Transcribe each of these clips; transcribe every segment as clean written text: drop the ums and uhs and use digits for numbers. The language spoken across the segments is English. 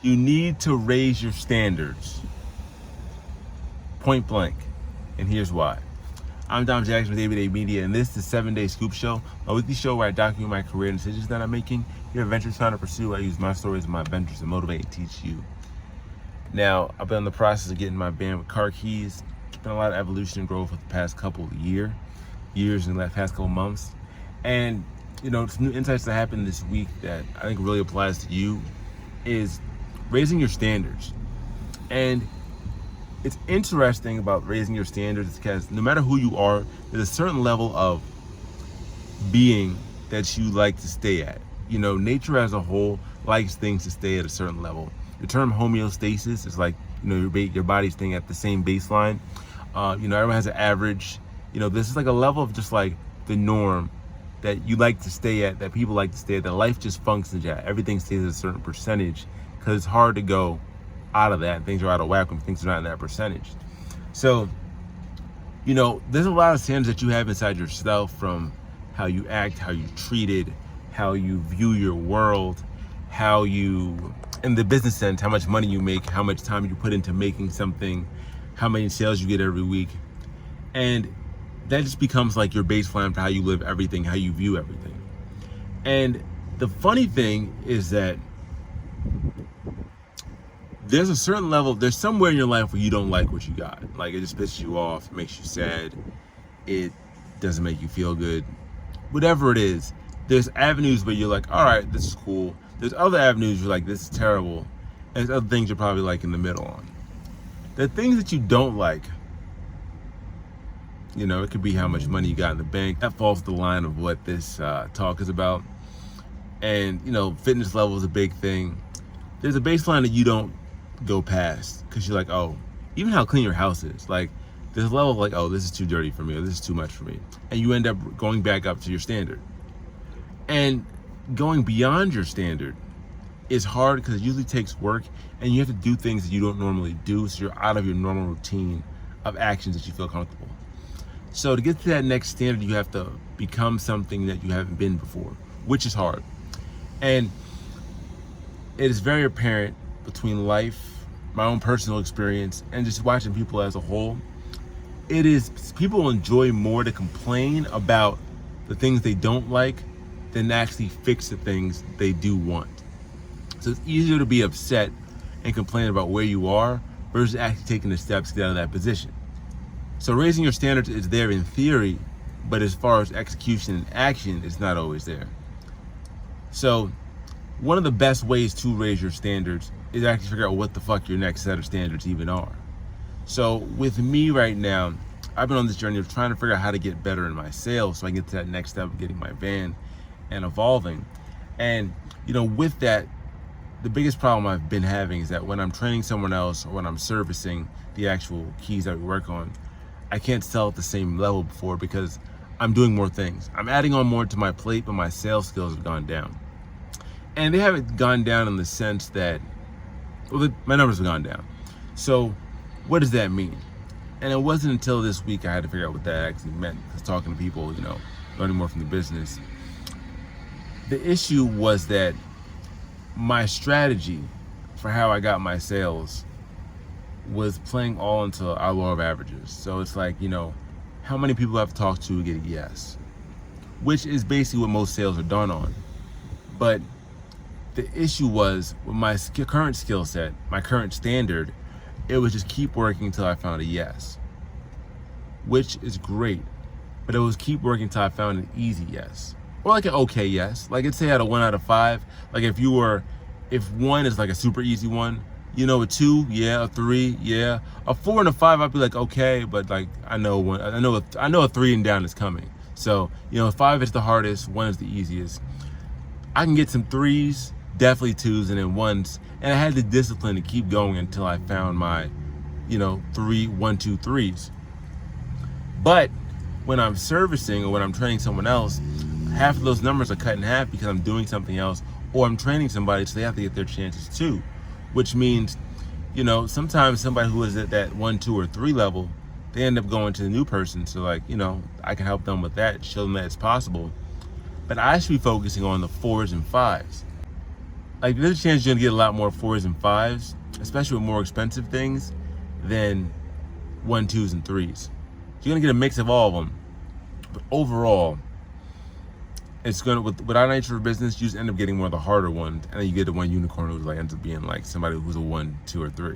You need to raise your standards, point blank. And here's why. I'm Dom Jackson with ABA Media, and this is the 7-Day Scoop Show, a weekly show where I document my career and decisions that I'm making. Your adventures trying to pursue. I use my stories and my adventures to motivate and teach you. Now, I've been in the process of getting my band with car keys. It's been a lot of evolution and growth for the past couple of years and the past couple months. And, some new insights that happened this week that I think really applies to you is raising your standards. And it's interesting about raising your standards because no matter who you are, there's a certain level of being that you like to stay at. Nature as a whole likes things to stay at a certain level. The term homeostasis is like, your body's staying at the same baseline. Everyone has an average. This is like a level of just like the norm that you like to stay at, that people like to stay at, that life just functions at. Everything stays at a certain percentage because it's hard to go out of that. Things are out of whack when things are not in that percentage. So, there's a lot of standards that you have inside yourself, from how you act, how you treated, how you view your world, how you, in the business sense, how much money you make, how much time you put into making something, how many sales you get every week. And that just becomes like your baseline for how you live everything, how you view everything. And the funny thing is that there's a certain level, there's somewhere in your life where you don't like what you got. Like, it just pisses you off, it makes you sad, it doesn't make you feel good. Whatever it is, there's avenues where you're like, all right, this is cool. There's other avenues you're like, this is terrible. And there's other things you're probably like in the middle on. The things that you don't like, it could be how much money you got in the bank. That falls the line of what this talk is about. And, fitness level is a big thing. There's a baseline that you don't go past because you're like, oh, even how clean your house is. Like, there's a level of like, oh, this is too dirty for me, or this is too much for me. And you end up going back up to your standard. And going beyond your standard is hard because it usually takes work and you have to do things that you don't normally do. So you're out of your normal routine of actions that you feel comfortable. So to get to that next standard, you have to become something that you haven't been before, which is hard. And it is very apparent between life, my own personal experience, and just watching people as a whole. It is, people enjoy more to complain about the things they don't like than actually fix the things they do want. So it's easier to be upset and complain about where you are versus actually taking the steps to get out of that position. So raising your standards is there in theory, but as far as execution and action, it's not always there. So one of the best ways to raise your standards is actually figure out what the fuck your next set of standards even are. So with me right now, I've been on this journey of trying to figure out how to get better in my sales so I can get to that next step of getting my van and evolving. And, with that, the biggest problem I've been having is that when I'm training someone else or when I'm servicing the actual keys that we work on, I can't sell at the same level before because I'm doing more things. I'm adding on more to my plate, but my sales skills have gone down. And they haven't gone down in the sense that, my numbers have gone down. So what does that mean? And it wasn't until this week I had to figure out what that actually meant. Because talking to people, learning more from the business. The issue was that my strategy for how I got my sales was playing all into our law of averages. So it's like, how many people I've talked to get a yes, which is basically what most sales are done on. But the issue was with my current skill set, my current standard, it was just keep working until I found a yes, which is great. But it was keep working until I found an easy yes, or like an okay yes. Like, let's say I had a 1 out of 5. Like if 1 is like a super easy one, a 2, yeah, a 3, yeah, a 4 and a 5, I'd be like, okay, but like I know a 3 and down is coming. So 5 is the hardest, 1 is the easiest. I can get some 3s, definitely 2s, and then 1s, and I had the discipline to keep going until I found my 3, 1, 2, 3s. But when I'm servicing or when I'm training someone else, half of those numbers are cut in half because I'm doing something else, or I'm training somebody, so they have to get their chances too. Which means, sometimes somebody who is at that 1, 2, or 3 level, they end up going to the new person. So like, I can help them with that, show them that it's possible. But I should be focusing on the 4s and 5s. Like, there's a chance you're gonna get a lot more 4s and 5s, especially with more expensive things, than 1, 2s, and 3s. You're gonna get a mix of all of them, but overall, it's gonna, with our nature of business, you just end up getting more of the harder ones, and then you get the one unicorn who's like ends up being like somebody who's a 1, 2, or 3,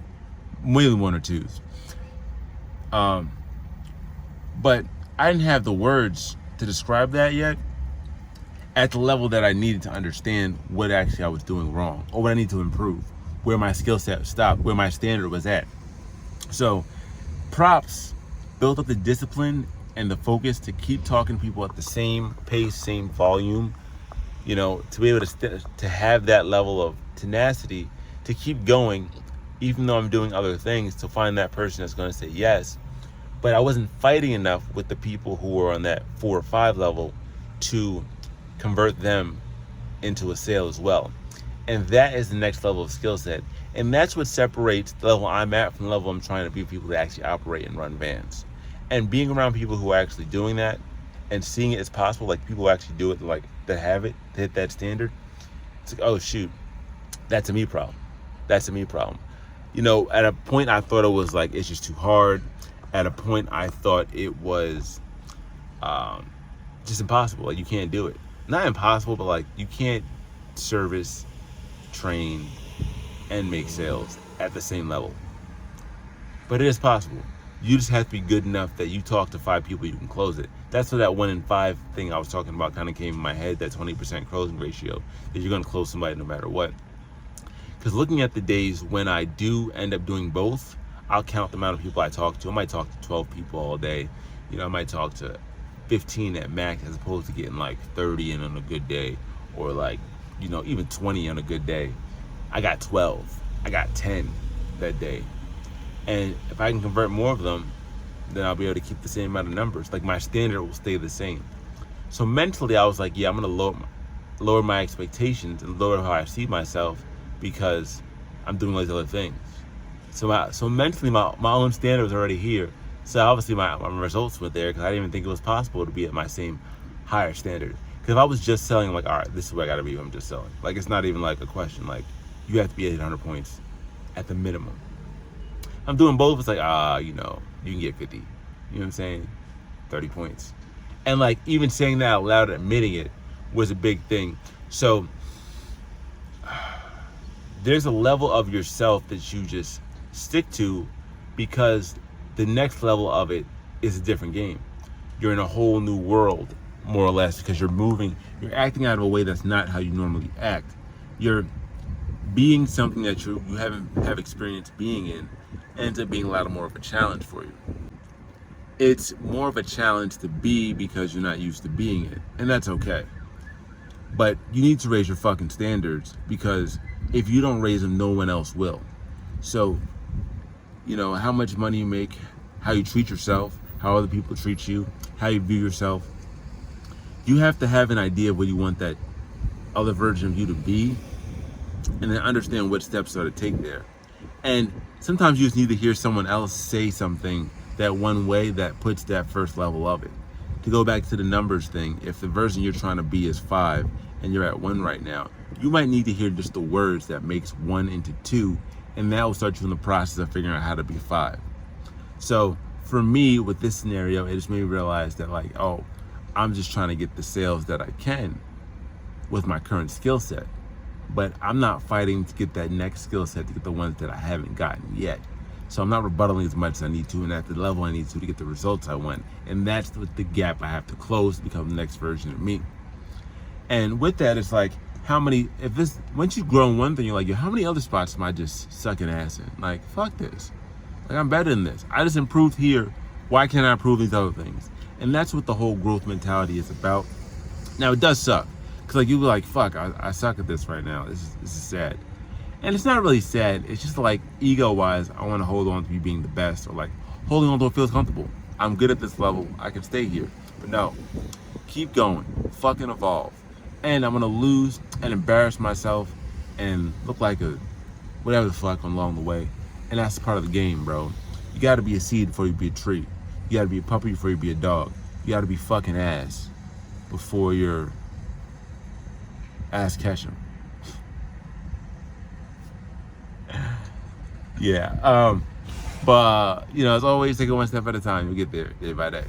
mainly 1 or 2s. But I didn't have the words to describe that yet at the level that I needed to understand what actually I was doing wrong, or what I need to improve, where my skill set stopped, where my standard was at. So props built up the discipline and the focus to keep talking to people at the same pace, same volume, you know, to be able to have that level of tenacity to keep going, even though I'm doing other things, to find that person that's going to say yes. But I wasn't fighting enough with the people who were on that 4 or 5 level to convert them into a sale as well. And that is the next level of skill set. And that's what separates the level I'm at from the level I'm trying to be people that actually operate and run vans. And being around people who are actually doing that and seeing it as possible, like people who actually do it, like that have it, to hit that standard, it's like, oh shoot, that's a me problem. That's a me problem. You know, at a point I thought it was like, it's just too hard. At a point I thought it was just impossible. Like, you can't do it. Not impossible, but like, you can't service, train, and make sales at the same level. But it is possible. You just have to be good enough that you talk to 5 people, you can close it. That's where that 1 in 5 thing I was talking about kind of came in my head, that 20% closing ratio, that you're going to close somebody no matter what. Because looking at the days when I do end up doing both, I'll count the amount of people I talk to. I might talk to 12 people all day. You know, I might talk to 15 at max, as opposed to getting like 30 in on a good day, or like, you know, even 20 on a good day. I got 12. I got 10 that day. And if I can convert more of them, then I'll be able to keep the same amount of numbers. Like, my standard will stay the same. So mentally, I was like, yeah, I'm gonna lower my expectations and lower how I see myself, because I'm doing all these other things. So mentally, my own standard was already here. So obviously my results were there, because I didn't even think it was possible to be at my same higher standard. Because if I was just selling, I'm like, all right, this is where I gotta be if I'm just selling. Like, it's not even like a question. Like, you have to be at 800 points at the minimum. I'm doing both. It's like, you know, you can get 50. You know what I'm saying? 30 points. And like, even saying that out loud, admitting it, was a big thing. So there's a level of yourself that you just stick to, because the next level of it is a different game. You're in a whole new world, more or less, because you're moving, you're acting out of a way that's not how you normally act. You're being something that you haven't have experience being in, ends up being a lot more of a challenge for you. It's more of a challenge to be, because you're not used to being it, and that's okay. But you need to raise your fucking standards, because if you don't raise them, no one else will. So, you know, how much money you make, how you treat yourself, how other people treat you, how you view yourself. You have to have an idea of what you want that other version of you to be, and then understand what steps are to take there. And sometimes you just need to hear someone else say something that one way that puts that first level of it. To go back to the numbers thing, if the version you're trying to be is 5 and you're at 1 right now, you might need to hear just the words that makes 1 into 2, and that will start you in the process of figuring out how to be 5. So for me, with this scenario, it just made me realize that, like, oh, I'm just trying to get the sales that I can with my current skill set. But I'm not fighting to get that next skill set, to get the ones that I haven't gotten yet. So I'm not rebuttaling as much as I need to, and at the level I need to get the results I want. And that's the gap I have to close to become the next version of me. And with that, it's like, once you've grown one thing, you're like, yo, how many other spots am I just sucking ass in? Like, fuck this. Like, I'm better than this. I just improved here. Why can't I improve these other things? And that's what the whole growth mentality is about. Now, it does suck. Because, like, you'll be like, fuck, I suck at this right now. This is sad. And it's not really sad. It's just like, ego-wise, I want to hold on to you being the best, or like, holding on to what feels comfortable. I'm good at this level. I can stay here. But no, keep going. Fucking evolve. And I'm going to lose and embarrass myself and look like a whatever the fuck along the way. And that's part of the game, bro. You got to be a seed before you be a tree. You got to be a puppy before you be a dog. You got to be fucking ass before you're ass catching. Yeah. But as always, take it one step at a time. You'll get there day by day.